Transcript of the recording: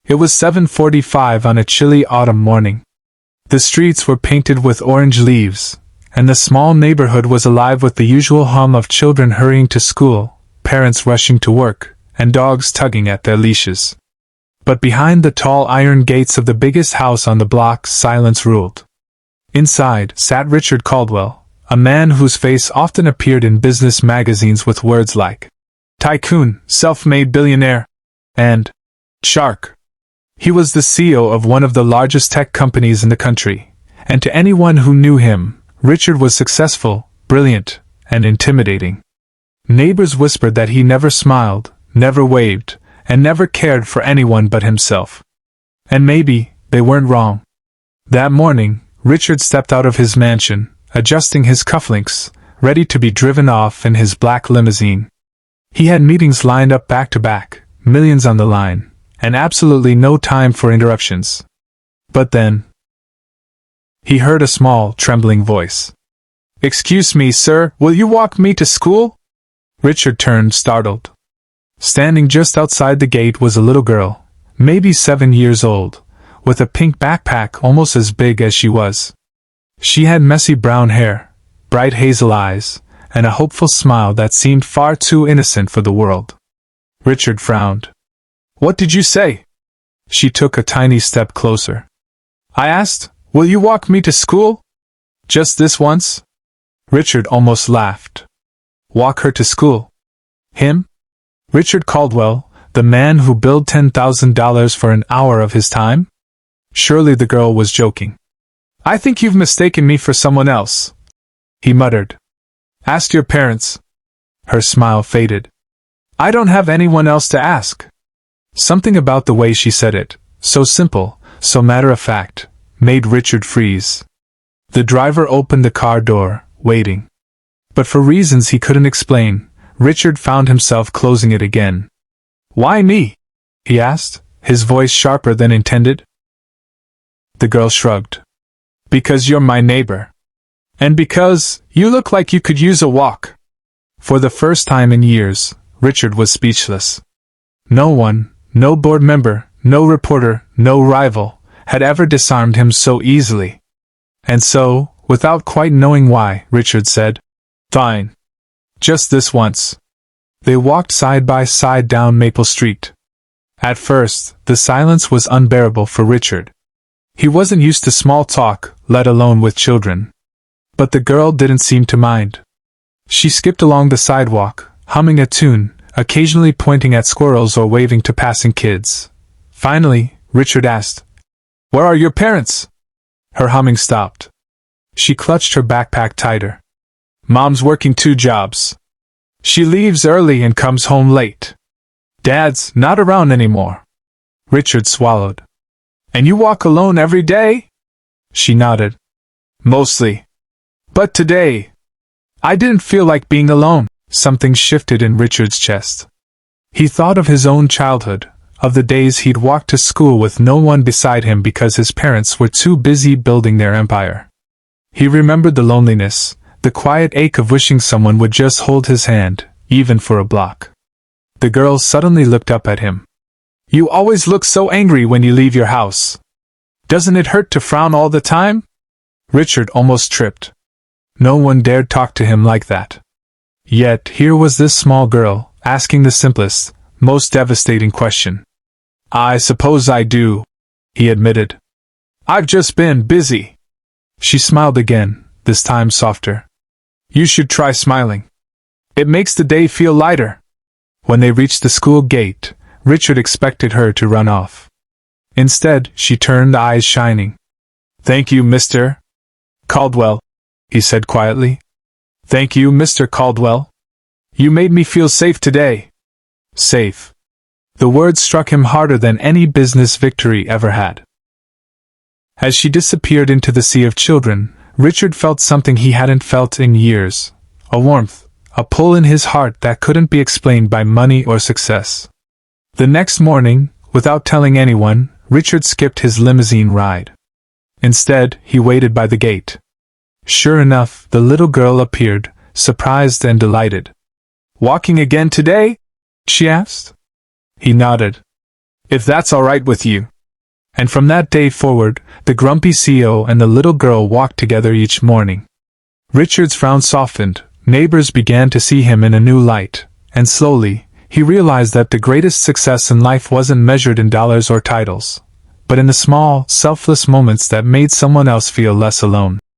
It was 7:45 on a chilly autumn morning. The streets were painted with orange leaves, and the small neighborhood was alive with the usual hum of children hurrying to school, parents rushing to work, and dogs tugging at their leashes. But behind the tall iron gates of the biggest house on the block, silence ruled. Inside sat Richard Caldwell, a man whose face often appeared in business magazines with words like tycoon, self-made billionaire, and shark. He was the CEO of one of the largest tech companies in the country, and to anyone who knew him, Richard was successful, brilliant, and intimidating. Neighbors whispered that he never smiled, never waved, and never cared for anyone but himself. And maybe they weren't wrong. That morning, Richard stepped out of his mansion, adjusting his cufflinks, ready to be driven off in his black limousine. He had meetings lined up back to back, millions on the line, and absolutely no time for interruptions. But then, he heard a small, trembling voice. "Excuse me, sir, will you walk me to school?" Richard turned, startled. Standing just outside the gate was a little girl, maybe 7 years old, with a pink backpack almost as big as she was. She had messy brown hair, bright hazel eyes, and a hopeful smile that seemed far too innocent for the world. Richard frowned. "What did you say?" She took a tiny step closer. "I asked, will you walk me to school? Just this once?" Richard almost laughed. Walk her to school? Him? Richard Caldwell, the man who billed $10,000 for an hour of his time? Surely the girl was joking. "I think you've mistaken me for someone else," he muttered. "Ask your parents." Her smile faded. "I don't have anyone else to ask." Something about the way she said it, so simple, so matter-of-fact, made Richard freeze. The driver opened the car door, waiting. But for reasons he couldn't explain, Richard found himself closing it again. "Why me?" he asked, his voice sharper than intended. The girl shrugged. "Because you're my neighbor. And because you look like you could use a walk." For the first time in years, Richard was speechless. No one, no board member, no reporter, no rival, had ever disarmed him so easily. And so, without quite knowing why, Richard said, "Fine. Just this once." They walked side by side down Maple Street. At first, the silence was unbearable for Richard. He wasn't used to small talk, let alone with children. But the girl didn't seem to mind. She skipped along the sidewalk, humming a tune, occasionally pointing at squirrels or waving to passing kids. Finally, Richard asked, "Where are your parents?" Her humming stopped. She clutched her backpack tighter. "Mom's working 2 jobs. She leaves early and comes home late. Dad's not around anymore." Richard swallowed. "And you walk alone every day?" She nodded. "Mostly. But today, I didn't feel like being alone." Something shifted in Richard's chest. He thought of his own childhood, of the days he'd walked to school with no one beside him because his parents were too busy building their empire. He remembered the loneliness, the quiet ache of wishing someone would just hold his hand, even for a block. The girl suddenly looked up at him. "You always look so angry when you leave your house. Doesn't it hurt to frown all the time?" Richard almost tripped. No one dared talk to him like that. Yet here was this small girl, asking the simplest, most devastating question. "I suppose I do," he admitted. "I've just been busy." She smiled again, this time softer. "You should try smiling. It makes the day feel lighter." When they reached the school gate, Richard expected her to run off. Instead, she turned, eyes shining. "Thank you, Mr. Caldwell," he said quietly. "Thank you, Mr. Caldwell. You made me feel safe today." Safe. The word struck him harder than any business victory ever had. As she disappeared into the sea of children, Richard felt something he hadn't felt in years. A warmth, a pull in his heart that couldn't be explained by money or success. The next morning, without telling anyone, Richard skipped his limousine ride. Instead, he waited by the gate. Sure enough, the little girl appeared, surprised and delighted. "Walking again today?" she asked. He nodded. if that's all right with you." And from that day forward, the grumpy CEO and the little girl walked together each morning. Richard's frown softened, neighbors began to see him in a new light, and slowly, he realized that the greatest success in life wasn't measured in dollars or titles, but in the small, selfless moments that made someone else feel less alone.